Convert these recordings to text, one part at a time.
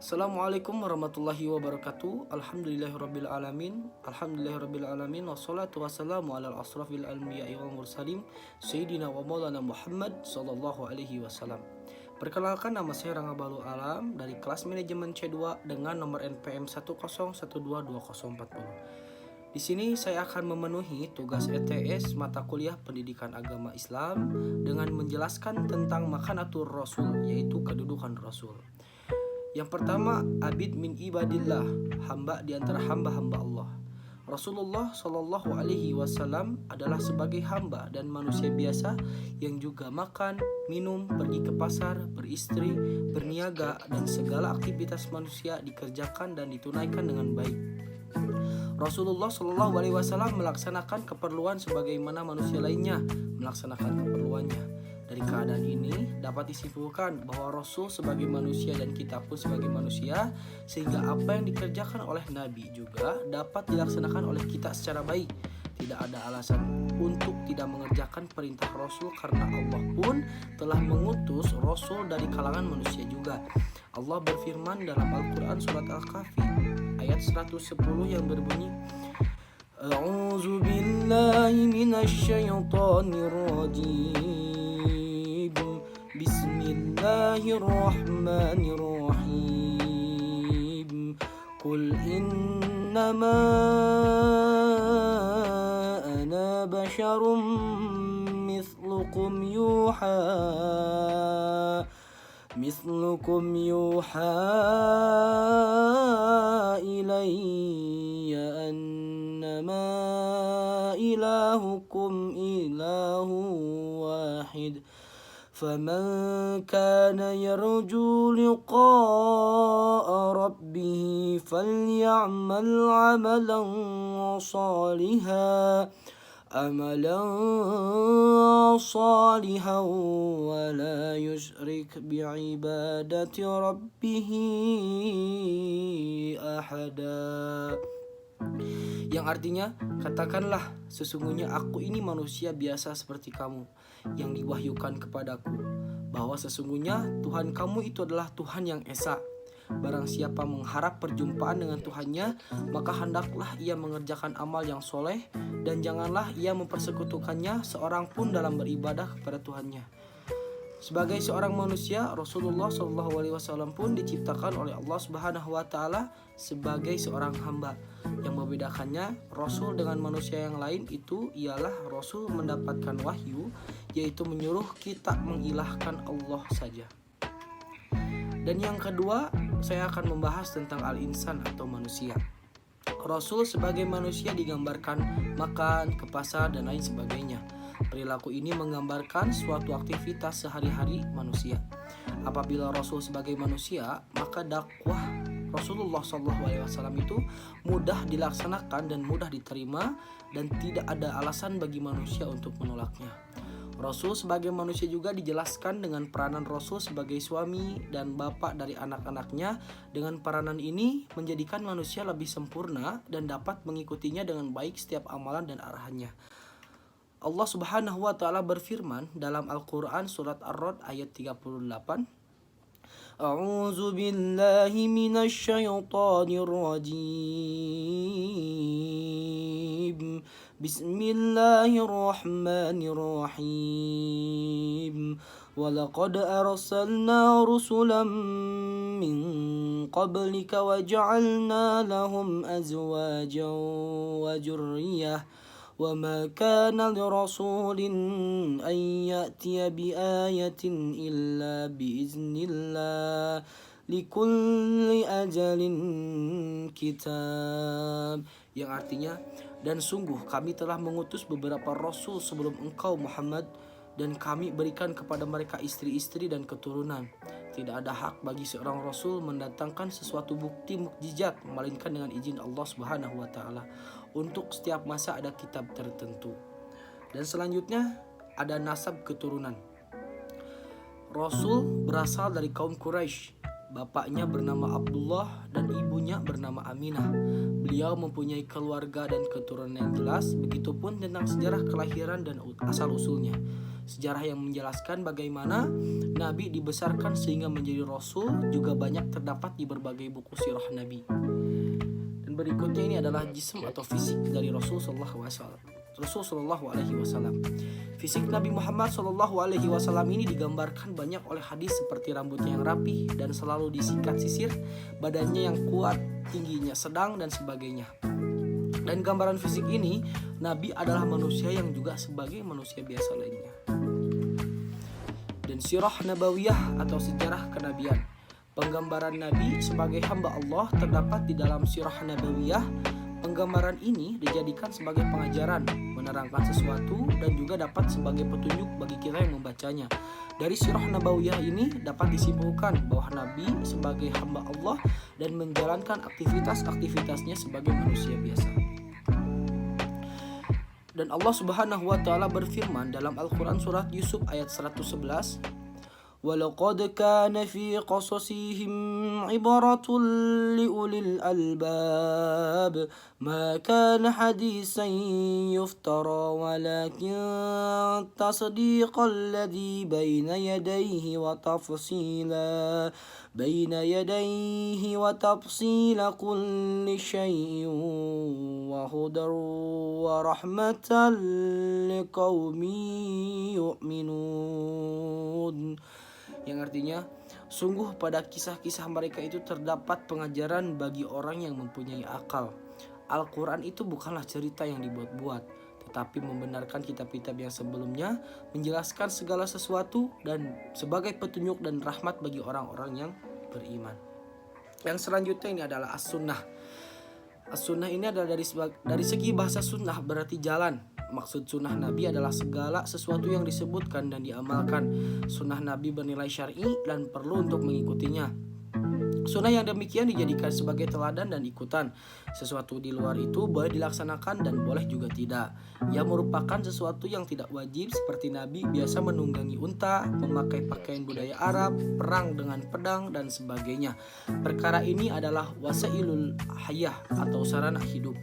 Assalamualaikum warahmatullahi wabarakatuh. Alhamdulillahirabbil alamin. Alhamdulillahirabbil alamin wassalatu wassalamu ala asrafil anbiya'i wal mursalin sayyidina wa maulana Muhammad sallallahu alaihi wasallam. Perkenalkan, nama saya Rangga Balu Alam dari kelas manajemen C2 dengan nomor NPM 101222040. Di sini saya akan memenuhi tugas ETS mata kuliah Pendidikan Agama Islam dengan menjelaskan tentang makanatur Rasul, yaitu kedudukan Rasul. Yang pertama, abid min ibadillah, hamba di antara hamba-hamba Allah. Rasulullah Shallallahu Alaihi Wasallam adalah sebagai hamba dan manusia biasa yang juga makan, minum, pergi ke pasar, beristri, berniaga, dan segala aktivitas manusia dikerjakan dan ditunaikan dengan baik. Rasulullah Shallallahu Alaihi Wasallam melaksanakan keperluan sebagaimana manusia lainnya melaksanakan keperluannya. Dari keadaan ini dapat disimpulkan bahwa Rasul sebagai manusia dan kita pun sebagai manusia, sehingga apa yang dikerjakan oleh Nabi juga dapat dilaksanakan oleh kita secara baik. Tidak ada alasan untuk tidak mengerjakan perintah Rasul karena Allah pun telah mengutus Rasul dari kalangan manusia juga. Allah berfirman dalam Al-Quran surat Al-Kahfi ayat 110 yang berbunyi, A'udzu billahi minasyaitonir rajim. Bismillahirrahmanirrahim. Qul innama ana basyarum mislukum yuha ilayya annama ilahukum ilahu wahid. فَمَنْ كَانَ يَرْجُو لِقَاءَ رَبِّهِ فَلْيَعْمَلْ عَمَلًا صَالِحًا وَلَا يُشْرِكْ بِعِبَادَةِ رَبِّهِ أَحَدًا. Yang artinya, katakanlah, sesungguhnya aku ini manusia biasa seperti kamu yang diwahyukan kepadaku, bahwa sesungguhnya Tuhan kamu itu adalah Tuhan yang esa. Barang siapa mengharap perjumpaan dengan Tuhannya, maka hendaklah ia mengerjakan amal yang soleh, dan janganlah ia mempersekutukannya seorang pun dalam beribadah kepada Tuhannya. Sebagai seorang manusia, Rasulullah SAW pun diciptakan oleh Allah Subhanahu wa Ta'ala sebagai seorang hamba. Yang membedakannya Rasul dengan manusia yang lain itu ialah Rasul mendapatkan wahyu, yaitu menyuruh kita mengilahkan Allah saja. Dan yang kedua, saya akan membahas tentang al-insan atau manusia. Rasul sebagai manusia digambarkan makan, ke pasar, dan lain sebagainya. Perilaku ini menggambarkan suatu aktivitas sehari-hari manusia. Apabila Rasul sebagai manusia, maka dakwah Rasulullah SAW itu mudah dilaksanakan dan mudah diterima, dan tidak ada alasan bagi manusia untuk menolaknya. Rasul sebagai manusia juga dijelaskan dengan peranan Rasul sebagai suami dan bapak dari anak-anaknya. Dengan peranan ini menjadikan manusia lebih sempurna dan dapat mengikutinya dengan baik setiap amalan dan arahannya. Allah Subhanahu wa Ta'ala berfirman dalam Al-Quran surat Ar-Ra'd ayat 38, A'udzu billahi minasyaitonir rajim. Bismillahirrahmanirrahim. Walaqad arsalna rusulan min qablika wa ja'alna lahum azwajan wa dzurriyyah. وَمَا كَانَ لِرَسُولٍ أَنْ يَأْتِيَ بِآيَةٍ إِلَّا بِإِذْنِ اللَّهِ لِكُلِّ أَجَلٍ كِتَابٌ. Yang artinya, dan sungguh kami telah mengutus beberapa Rasul sebelum engkau Muhammad, dan kami berikan kepada mereka istri-istri dan keturunan. Tidak ada hak bagi seorang Rasul mendatangkan sesuatu bukti mukjizat melainkan dengan izin Allah Subhanahu wa Ta'ala. Untuk setiap masa ada kitab tertentu. Dan selanjutnya ada nasab keturunan. Rasul berasal dari kaum Quraisy. Bapaknya bernama Abdullah dan ibunya bernama Aminah. Beliau mempunyai keluarga dan keturunan yang jelas. Begitupun tentang sejarah kelahiran dan asal-usulnya. Sejarah yang menjelaskan bagaimana Nabi dibesarkan sehingga menjadi Rasul juga banyak terdapat di berbagai buku sirah Nabi. Dan berikutnya ini adalah jism atau fisik dari Rasul Sallallahu Alaihi Wasallam. Fisik Nabi Muhammad Sallallahu Alaihi Wasallam ini digambarkan banyak oleh hadis seperti rambutnya yang rapi dan selalu disikat sisir, badannya yang kuat, tingginya sedang dan sebagainya. Dan gambaran fisik ini, Nabi adalah manusia yang juga sebagai manusia biasa lainnya. Dan sirah nabawiyah atau sejarah kenabian. Penggambaran Nabi sebagai hamba Allah terdapat di dalam sirah nabawiyah. Penggambaran ini dijadikan sebagai pengajaran, menerangkan sesuatu dan juga dapat sebagai petunjuk bagi kita yang membacanya. Dari sirah nabawiyah ini dapat disimpulkan bahwa Nabi sebagai hamba Allah dan menjalankan aktivitas-aktivitasnya sebagai manusia biasa. Dan Allah Subhanahu wa taala berfirman dalam Al-Qur'an surat Yusuf ayat 111, وَلَقَدْ كَانَ فِي قَصَصِهِمْ عِبْرَةٌ لِأُولِي الْأَلْبَابِ مَا كَانَ حَدِيثًا يُفْتَرَى وَلَكِنْ تَصْدِيقَ الَّذِي بَيْنَ يَدَيْهِ وَتَفْصِيلَ كُلِّ شَيْءٍ وَهُدًى وَرَحْمَةً لِقَوْمٍ يُؤْمِنُونَ. Yang artinya, sungguh pada kisah-kisah mereka itu terdapat pengajaran bagi orang yang mempunyai akal. Al-Quran itu bukanlah cerita yang dibuat-buat, tetapi membenarkan kitab-kitab yang sebelumnya, menjelaskan segala sesuatu dan sebagai petunjuk dan rahmat bagi orang-orang yang beriman. Yang selanjutnya ini adalah as-sunnah. As-sunnah ini adalah dari segi bahasa sunnah berarti jalan. Maksud sunnah Nabi adalah segala sesuatu yang disebutkan dan diamalkan. Sunnah Nabi bernilai syar'i dan perlu untuk mengikutinya. Sunnah yang demikian dijadikan sebagai teladan dan ikutan. Sesuatu di luar itu boleh dilaksanakan dan boleh juga tidak. Ia merupakan sesuatu yang tidak wajib, seperti Nabi biasa menunggangi unta, memakai pakaian budaya Arab, perang dengan pedang dan sebagainya. Perkara ini adalah wasailul hayah atau sarana hidup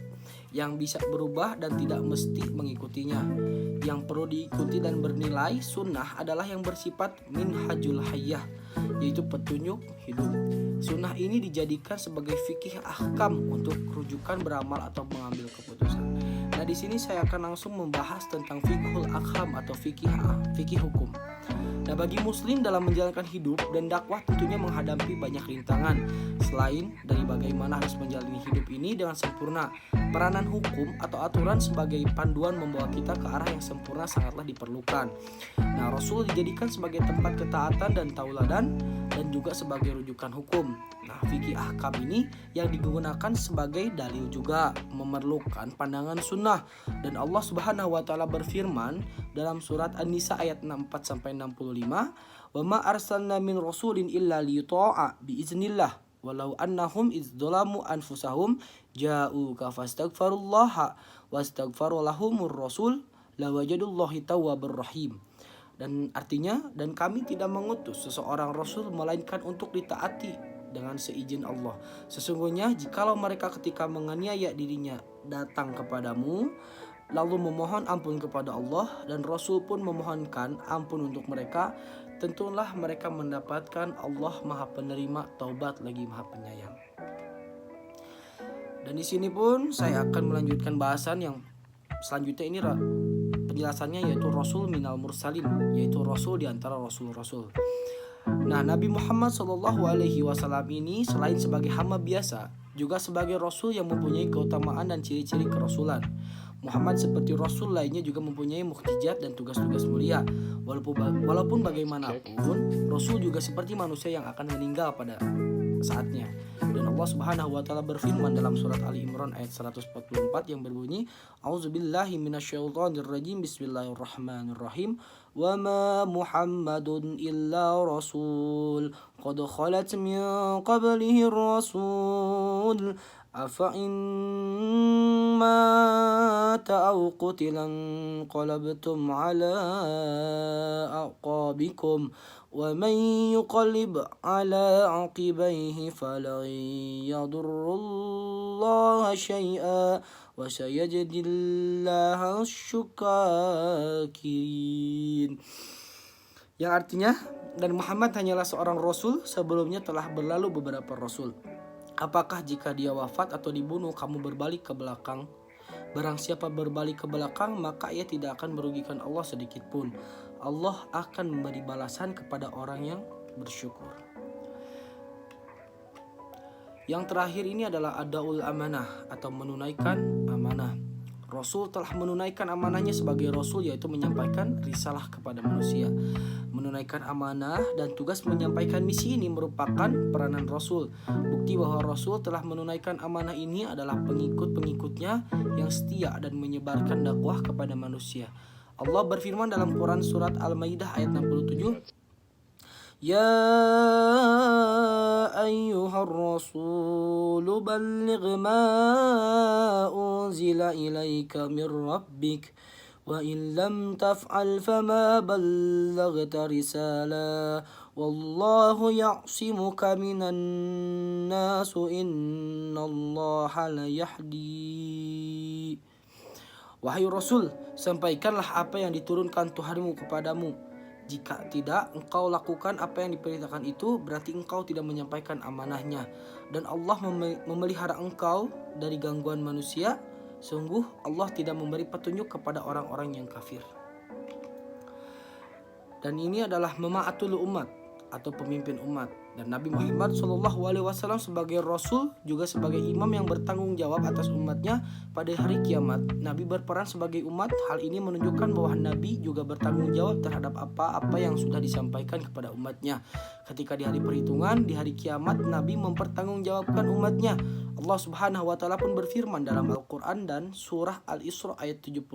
yang bisa berubah dan tidak mesti mengikutinya. Yang perlu diikuti dan bernilai sunnah adalah yang bersifat minhajul hayyah, yaitu petunjuk hidup. Sunnah ini dijadikan sebagai fikih ahkam untuk rujukan beramal atau mengambil keputusan. Nah, di sini saya akan langsung membahas tentang fiqhul ahkam atau fikih hukum. Nah, bagi muslim dalam menjalankan hidup dan dakwah tentunya menghadapi banyak rintangan. Selain dari bagaimana harus menjalani hidup ini dengan sempurna, peranan hukum atau aturan sebagai panduan membawa kita ke arah yang sempurna sangatlah diperlukan. Nah, Rasul dijadikan sebagai tempat ketaatan dan tauladan dan juga sebagai rujukan hukum. Nah, fikih ahkam ini yang digunakan sebagai dalil juga memerlukan pandangan sunnah. Dan Allah Subhanahu wa taala berfirman dalam surat An-Nisa ayat 64-65, "Wa ma arsalna min rasulin illa liyuta'a biiznillah walau annahum idzalamu anfusahum ja'uka fastaghfirullaha wastaghfara lahumur rasul lawajadullahi tawwabur rahim." Dan artinya, dan kami tidak mengutus seseorang rasul melainkan untuk ditaati dengan seizin Allah. Sesungguhnya jikalau mereka ketika menganiaya dirinya datang kepadamu lalu memohon ampun kepada Allah dan Rasul pun memohonkan ampun untuk mereka, tentulah mereka mendapatkan Allah Maha Penerima taubat lagi Maha Penyayang. Dan di sini pun saya akan melanjutkan bahasan yang selanjutnya. Ini penjelasannya yaitu Rasul minal mursalin, yaitu Rasul di antara Rasul-Rasul. Nah, Nabi Muhammad SAW ini selain sebagai hamba biasa, juga sebagai Rasul yang mempunyai keutamaan dan ciri-ciri kerasulan. Muhammad seperti Rasul lainnya juga mempunyai mukjizat dan tugas-tugas mulia. Walaupun bagaimanapun, Rasul juga seperti manusia yang akan meninggal pada saatnya. Dan Allah Subhanahu wa taala berfirman dalam surat Ali Imran ayat 144 yang berbunyi, "A'udzubillahi minasyaitonirrajim. Bismillahirrahmanirrahim. وما محمد إلا رسول قد خلت من قبله الرسول أفإن مات أو قتل انقلبتم على أعقابكم ومن يقلب على عقبيه فلن يضر الله شيئا وسيجزي الله الشاكرين. Yang artinya, dan Muhammad hanyalah seorang rasul, sebelumnya telah berlalu beberapa rasul. Apakah jika dia wafat atau dibunuh kamu berbalik ke belakang? Barang siapa berbalik ke belakang, maka ia tidak akan merugikan Allah sedikit pun. Allah akan memberi balasan kepada orang yang bersyukur. Yang terakhir ini adalah adaul amanah atau menunaikan amanah. Rasul telah menunaikan amanahnya sebagai Rasul, yaitu menyampaikan risalah kepada manusia. Menunaikan amanah dan tugas menyampaikan misi ini merupakan peranan Rasul. Bukti bahwa Rasul telah menunaikan amanah ini adalah pengikut-pengikutnya yang setia dan menyebarkan dakwah kepada manusia. Allah berfirman dalam Quran surat Al-Maidah ayat 67, Ya ayyuhar rasul balligh ma unzila ilaika min rabbik wa in lam taf'al fama ballaghta risala wallahu ya'simuka minan nas innallaha la yahdi. Wahai Rasul, sampaikanlah apa yang diturunkan Tuhanmu kepadamu. Jika tidak, engkau lakukan apa yang diperintahkan itu, berarti engkau tidak menyampaikan amanahnya. Dan Allah memelihara engkau dari gangguan manusia. Sungguh Allah tidak memberi petunjuk kepada orang-orang yang kafir. Dan ini adalah memaatul umat atau pemimpin umat. Dan Nabi Muhammad SAW sebagai Rasul juga sebagai imam yang bertanggung jawab atas umatnya pada hari kiamat. Nabi berperan sebagai umat. Hal ini menunjukkan bahwa Nabi juga bertanggung jawab terhadap apa-apa yang sudah disampaikan kepada umatnya. Ketika di hari perhitungan, di hari kiamat, Nabi mempertanggungjawabkan umatnya. Allah Subhanahu wa Ta'ala pun berfirman dalam Al-Quran dan surah Al-Isra ayat 71.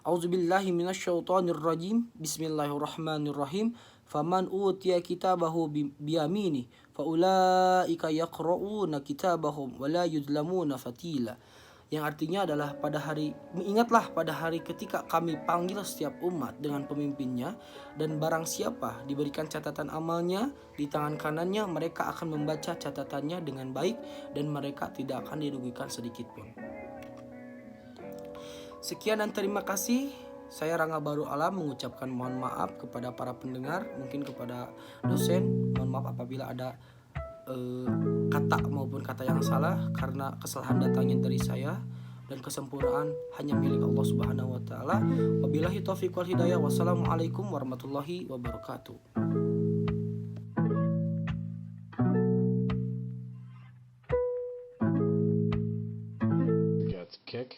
A'udzubillahi minasyaitonirrajim. Bismillahirrahmanirrahim. Faman utiya kitabahu biyamini faulaika yaqra'una kitabahum wala yudlamuna fatila. Yang artinya adalah ingatlah pada hari ketika kami panggil setiap umat dengan pemimpinnya, dan barang siapa diberikan catatan amalnya di tangan kanannya, mereka akan membaca catatannya dengan baik dan mereka tidak akan dirugikan sedikit pun. Sekian dan terima kasih. Saya Rangga Baru Alam mengucapkan mohon maaf kepada para pendengar, mungkin kepada dosen. Mohon maaf apabila ada kata maupun kata yang salah, karena kesalahan datangnya dari saya dan kesempurnaan hanya milik Allah Subhanahu wa Ta'ala. Wabillahi taufiq wal hidayah. Wassalamualaikum warahmatullahi wabarakatuh. Got the kick.